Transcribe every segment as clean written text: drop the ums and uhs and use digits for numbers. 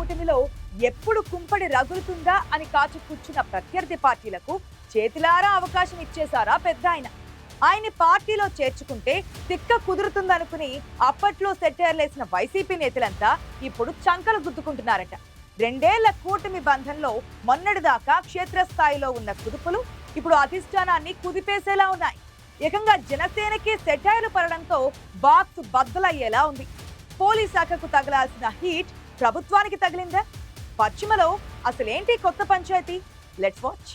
కూటమిలో ఎప్పుడు కుంపడి రగులుతుందా అని కాచి కూర్చున్న ప్రత్యర్థి పార్టీలకు చేతిలారా అవకాశం ఇచ్చేశారా పెద్ద ఆయన్ని పార్టీలో చేర్చుకుంటే తిక్క కుదురుతుందనుకుని అప్పట్లో సెట్టేర్లేసిన వైసీపీ నేతలంతా ఇప్పుడు చంకలు గుద్దుకుంటున్నారట. 2 ఏళ్ల కూటమి బంధంలో మొన్నటిదాకా క్షేత్రస్థాయిలో ఉన్న కుదుపులు ఇప్పుడు అధిష్టానాన్ని కుదిపేసేలా ఉన్నాయి. ఏకంగా జనసేనకి సెటైర్లు పడడంతో బాక్స్ బద్దలయ్యేలా ఉంది. పోలీస్ శాఖకు తగలాల్సిన హీట్ ప్రభుత్వానికి తగిలిందా? పశ్చిమలో అసలేంటి కొత్త పంచాయతీ? Let's watch.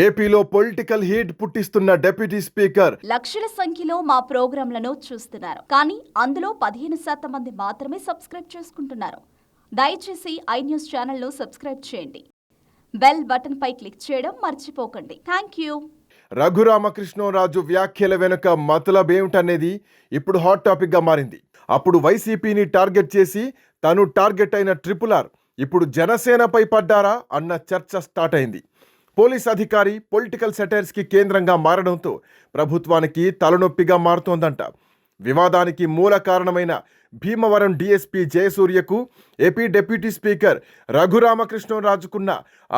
ఏపీలో పొలిటికల్ హీట్ పుట్టిస్తున్న డిప్యూటీ స్పీకర్ లక్షల సంఖ్యలో మా ప్రోగ్రాంలను చూస్తున్నారు, కానీ అందులో 15% మంది మాత్రమే సబ్స్క్రైబ్ చేసుకుంటున్నారు. దయచేసి ఐ న్యూస్ ఛానల్ను సబ్స్క్రైబ్ చేయండి. బెల్ బటన్ పై క్లిక్ చేయడం మర్చిపోకండి. Thank you. రఘురామకృష్ణరాజు వ్యాఖ్యల వెనుక మతలబ్ ఏమిటనేది ఇప్పుడు హాట్ టాపిక్ గా మారింది. అప్పుడు వైసీపీని టార్గెట్ చేసి తను టార్గెట్ అయిన RRR ఇప్పుడు జనసేనపై పడ్డారా అన్న చర్చ స్టార్ట్ అయింది. పోలీస్ అధికారి పొలిటికల్ సెటైర్స్ కి కేంద్రంగా మారడంతో ప్రభుత్వానికి తలనొప్పిగా మారుతోందంట. వివాదానికి మూల కారణమైన భీమవరం డీఎస్పీ జయసూర్యకు ఏపీ డిప్యూటీ స్పీకర్ రఘురామకృష్ణరాజుకున్న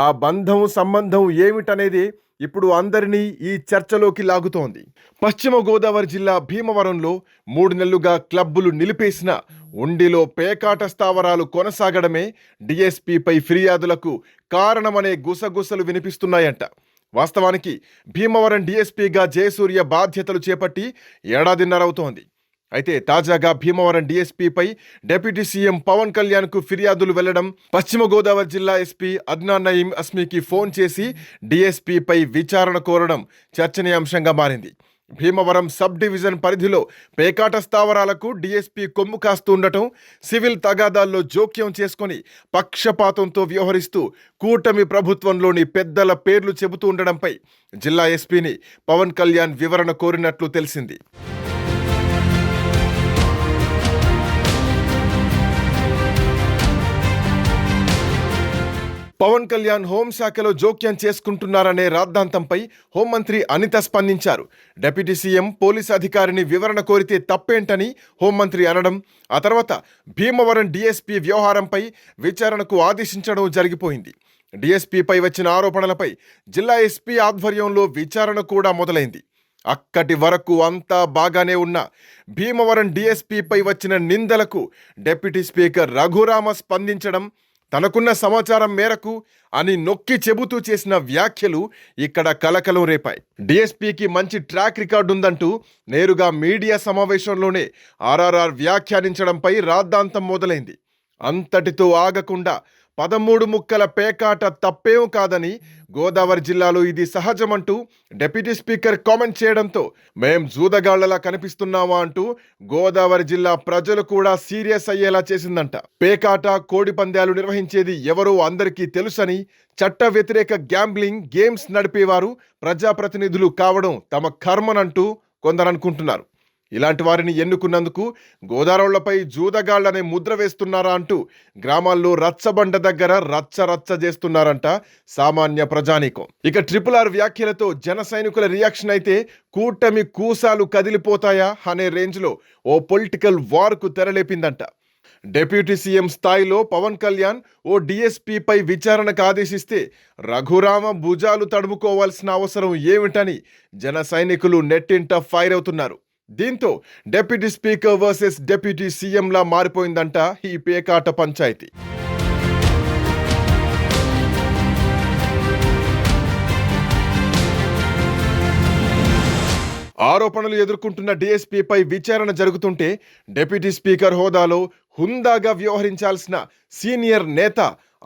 ఆ బంధం సంబంధం ఏమిటనేది ఇప్పుడు అందరినీ ఈ చర్చలోకి లాగుతోంది. పశ్చిమ గోదావరి జిల్లా భీమవరంలో 3 నెలలుగా క్లబ్బులు నిలిపేసిన ఉండిలో పేకాట స్థావరాలు కొనసాగడమే డీఎస్పీపై ఫిర్యాదులకు కారణమనే గుసగుసలు వినిపిస్తున్నాయంట. వాస్తవానికి భీమవరం డీఎస్పీగా జయసూర్య బాధ్యతలు చేపట్టి 1.5 ఏళ్లవుతోంది. అయితే తాజాగా భీమవరం డీఎస్పీపై డిప్యూటీ సీఎం పవన్ కళ్యాణ్కు ఫిర్యాదులు వెళ్లడం, పశ్చిమ గోదావరి జిల్లా ఎస్పీ అద్నాన్ నయీం అస్మీకి ఫోన్ చేసి డీఎస్పీపై విచారణ కోరడం చర్చనీయాంశంగా మారింది. భీమవరం సబ్ డివిజన్ పరిధిలో పేకాట స్థావరాలకు డీఎస్పీ కొమ్ము కాస్తుండటం, సివిల్ తగాదాల్లో జోక్యం చేసుకుని పక్షపాతంతో వ్యవహరిస్తూ కూటమి ప్రభుత్వంలోని పెద్దల పేర్లు చెబుతూ ఉండడంపై జిల్లా ఎస్పీని పవన్ కళ్యాణ్ వివరణ కోరినట్లు తెలిసింది. పవన్ కళ్యాణ్ హోంశాఖలో జోక్యం చేసుకుంటున్నారనే రాద్ధాంతంపై హోంమంత్రి అనిత స్పందించారు. డిప్యూటీ సీఎం పోలీసు అధికారిని వివరణ కోరితే తప్పేంటని హోంమంత్రి అనడం, ఆ తర్వాత భీమవరం డీఎస్పీ వ్యవహారంపై విచారణకు ఆదేశించడం జరిగిపోయింది. డీఎస్పీపై వచ్చిన ఆరోపణలపై జిల్లా ఎస్పీ ఆధ్వర్యంలో విచారణ కూడా మొదలైంది. అక్కడి వరకు అంతా బాగానే ఉన్న భీమవరం డీఎస్పీపై వచ్చిన నిందలకు డిప్యూటీ స్పీకర్ రఘురామ స్పందించడం, తనకున్న సమాచారం మేరకు అని నొక్కి చెబుతూ చేసిన వ్యాఖ్యలు ఇక్కడ కలకలం రేపాయి. డీఎస్పీకి మంచి ట్రాక్ రికార్డు ఉందంటూ నేరుగా మీడియా సమావేశంలోనే RRR వ్యాఖ్యానించడంపై రాద్ధాంతం మొదలైంది. అంతటితో ఆగకుండా 13 ముక్కల పేకాట తప్పేం కాదని, గోదావరి జిల్లాలో ఇది సహజమంటూ డిప్యూటీ స్పీకర్ కామెంట్ చేయడంతో మేం జూదగాళ్లలా కనిపిస్తున్నామా అంటూ గోదావరి జిల్లా ప్రజలు కూడా సీరియస్ అయ్యేలా చేసిందంట. పేకాట, కోడి పందాలు నిర్వహించేది ఎవరో అందరికీ తెలుసని, చట్ట వ్యతిరేక గ్యాంబ్లింగ్ గేమ్స్ నడిపేవారు ప్రజాప్రతినిధులు కావడం తమ కర్మనంటూ కొందరు అనుకుంటున్నారు. ఇలాంటి వారిని ఎన్నుకున్నందుకు గోదావరిలపై జూదగాళ్లనే ముద్ర వేస్తున్నారా అంటూ గ్రామాల్లో రచ్చబండ దగ్గర రచ్చ చేస్తున్నారంట సామాన్య ప్రజానీకం. ఇక RRR వ్యాఖ్యలతో జన సైనికుల రియాక్షన్ అయితే కూటమి కూసాలు కదిలిపోతాయా అనే రేంజ్లో ఓ పొలిటికల్ వార్కు తెరలేపిందంట. డిప్యూటీ సీఎం స్థాయిలో పవన్ కళ్యాణ్ ఓ డీఎస్పీపై విచారణకు ఆదేశిస్తే రఘురామ భుజాలు తడుముకోవాల్సిన అవసరం ఏమిటని జన సైనికులు నెట్టింట ఫైర్ అవుతున్నారు. దీంతో డిప్యూటీ స్పీకర్ వర్సెస్ డిప్యూటీ సీఎంలా మారిపోయిందంట ఈ పేకాట పంచాయతీ. ఆరోపణలు ఎదుర్కొంటున్న డీఎస్పీపై విచారణ జరుగుతుంటే డిప్యూటీ స్పీకర్ హోదాలో హుందాగా వ్యవహరించాల్సిన సీనియర్ నేత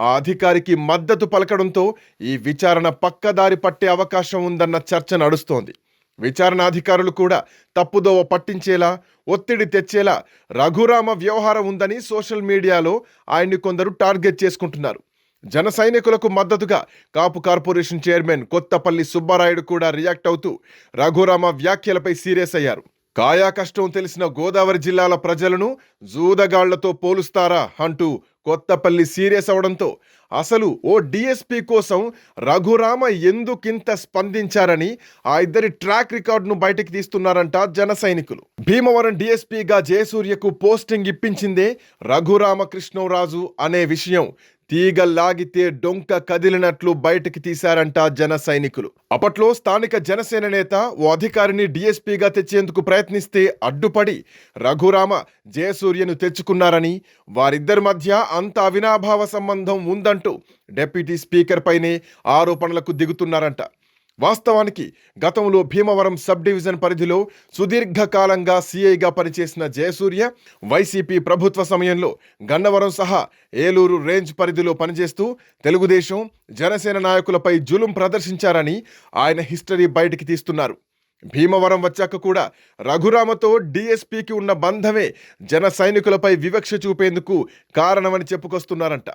ఆ అధికారికి మద్దతు పలకడంతో ఈ విచారణ పక్కదారి పట్టే అవకాశం ఉందన్న చర్చ నడుస్తోంది. విచారణాధికారులు కూడా తప్పుదోవ పట్టించేలా, ఒత్తిడి తెచ్చేలా రఘురామ వ్యవహారం ఉందని సోషల్ మీడియాలో ఆయన్ని కొందరు టార్గెట్ చేసుకుంటున్నారు. జన సైనికులకు మద్దతుగా కాపు కార్పొరేషన్ చైర్మన్ కొత్తపల్లి సుబ్బారాయుడు కూడా రియాక్ట్ అవుతూ రఘురామ వ్యాఖ్యలపై సీరియస్ అయ్యారు. కాయా కష్టం తెలిసిన గోదావరి జిల్లాల ప్రజలను జూదగాళ్లతో పోలుస్తారా అంటూ కొత్తపల్లి సీరియస్ అవడంతో అసలు ఓ డీఎస్పీ కోసం రఘురామ ఎందుకింత స్పందించారని ఆ ఇద్దరి ట్రాక్ రికార్డును బయటికి తీస్తున్నారంట జన సైనికులు. భీమవరం డీఎస్పీగా జయసూర్యకు పోస్టింగ్ ఇప్పించిందే రఘురామకృష్ణరాజు అనే విషయం తీగల్లాగితే డొంక కదిలినట్లు బయటికి తీశారంట జన సైనికులు. అప్పట్లో స్థానిక జనసేన నేత ఓ అధికారిని డీఎస్పీగా తెచ్చేందుకు ప్రయత్నిస్తే అడ్డుపడి రఘురామ జయసూర్యను తెచ్చుకున్నారని, వారిద్దరి మధ్య అంత అవినాభావ సంబంధం ఉందంటూ డిప్యూటీ స్పీకర్ పైనే ఆరోపణలకు దిగుతున్నారంట. వాస్తవానికి గతంలో భీమవరం సబ్ డివిజన్ పరిధిలో సుదీర్ఘకాలంగా సీఐగా పనిచేసిన జయసూర్య వైసీపీ ప్రభుత్వ సమయంలో గన్నవరం సహా ఏలూరు రేంజ్ పరిధిలో పనిచేస్తూ తెలుగుదేశం జనసేన నాయకులపై జులుం ప్రదర్శించారని ఆయన హిస్టరీ బయటికి తీస్తున్నారు. భీమవరం వచ్చాక కూడా రఘురామతో డీఎస్పీకి ఉన్న బంధమే జన సైనికులపై వివక్ష చూపేందుకు కారణమని చెప్పుకొస్తున్నారంట.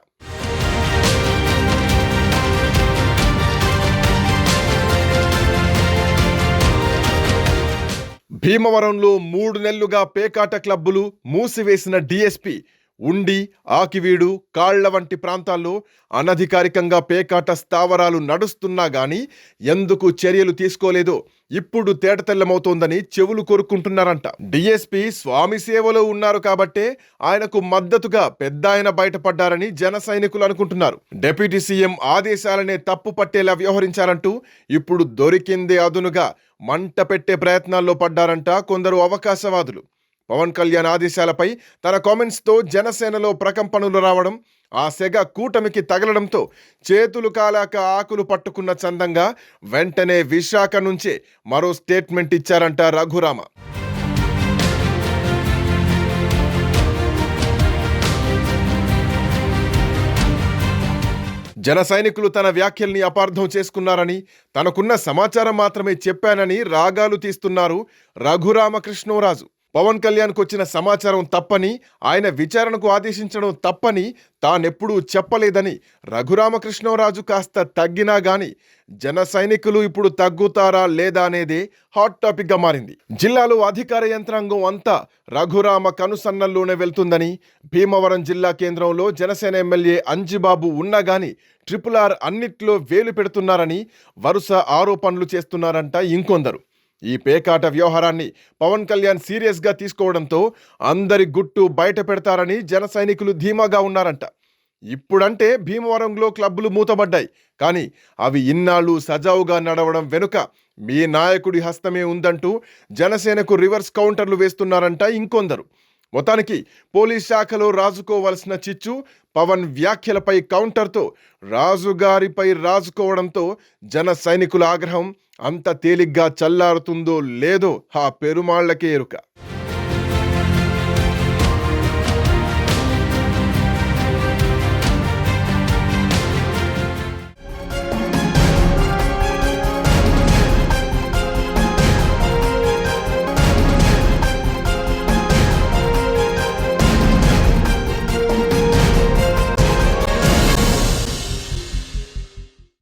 భీమవరంలో 3 నెలలుగా పేకాట క్లబ్బులు మూసివేసిన డీఎస్పీ ఉండి, ఆకివీడు, కాళ్ల వంటి ప్రాంతాల్లో అనధికారికంగా పేకాట స్థావరాలు నడుస్తున్నా గానీ ఎందుకు చర్యలు తీసుకోలేదో ఇప్పుడు తేటతెల్లమవుతోందని చెవులు కొరుక్కుంటున్నారంట. డీఎస్పీ స్వామి సేవలో ఉన్నారు కాబట్టే ఆయనకు మద్దతుగా పెద్దాయన బయటపడ్డారని జన సైనికులు అనుకుంటున్నారు. డిప్యూటీ సీఎం ఆదేశాలనే తప్పు పట్టేలా వ్యవహరించారంటూ ఇప్పుడు దొరికిందే అదునుగా మంట పెట్టే ప్రయత్నాల్లో పడ్డారంట కొందరు అవకాశవాదులు. పవన్ కళ్యాణ్ ఆదేశాలపై తన కామెంట్స్తో జనసేనలో ప్రకంపనలు రావడం, ఆ సెగ కూటమికి తగలడంతో చేతులు కాలాక ఆకులు పట్టుకున్న చందంగా వెంటనే విశాఖ నుంచే మరో స్టేట్మెంట్ ఇచ్చారంట రఘురామ. జన సైనికులు తన వ్యాఖ్యల్ని అపార్థం చేసుకున్నారని, తనకున్న సమాచారం మాత్రమే చెప్పానని రాగాలు తీస్తున్నారు రఘురామకృష్ణరాజు. పవన్ కళ్యాణ్కు వచ్చిన సమాచారం తప్పని, ఆయన విచారణకు ఆదేశించడం తప్పని తానెప్పుడూ చెప్పలేదని రఘురామకృష్ణరాజు కాస్త తగ్గినా గాని జన సైనికులు ఇప్పుడు తగ్గుతారా లేదా అనేదే హాట్ టాపిక్ గా మారింది. జిల్లాలో అధికార యంత్రాంగం అంతా రఘురామ కనుసన్నల్లోనే వెళ్తుందని, భీమవరం జిల్లా కేంద్రంలో జనసేన ఎమ్మెల్యే అంజిబాబు ఉన్నా గాని RRR అన్నిట్లో వేలు పెడుతున్నారని వరుస ఆరోపణలు చేస్తున్నారంట ఇంకొందరు. ఈ పేకాట వ్యవహారాన్ని పవన్ కళ్యాణ్ సీరియస్ గా తీసుకోవడంతో అందరి గుట్టు బయట పెడతారని జన సైనికులు ధీమాగా ఉన్నారంట. ఇప్పుడంటే భీమవరంలో క్లబ్బులు మూతబడ్డాయి, కానీ అవి ఇన్నాళ్ళు సజావుగా నడవడం వెనుక మీ నాయకుడి హస్తమే ఉందంటూ జనసేనకు రివర్స్ కౌంటర్లు వేస్తున్నారంట ఇంకొందరు. మొత్తానికి పోలీస్ శాఖలో రాజుకోవలసిన చిచ్చు పవన్ వ్యాఖ్యలపై కౌంటర్తో రాజుగారిపై రాజుకోవడంతో జన సైనికుల ఆగ్రహం అంత తేలిగ్గా చల్లారుతుందో లేదో ఆ పెరుమాళ్లకే ఎరుక.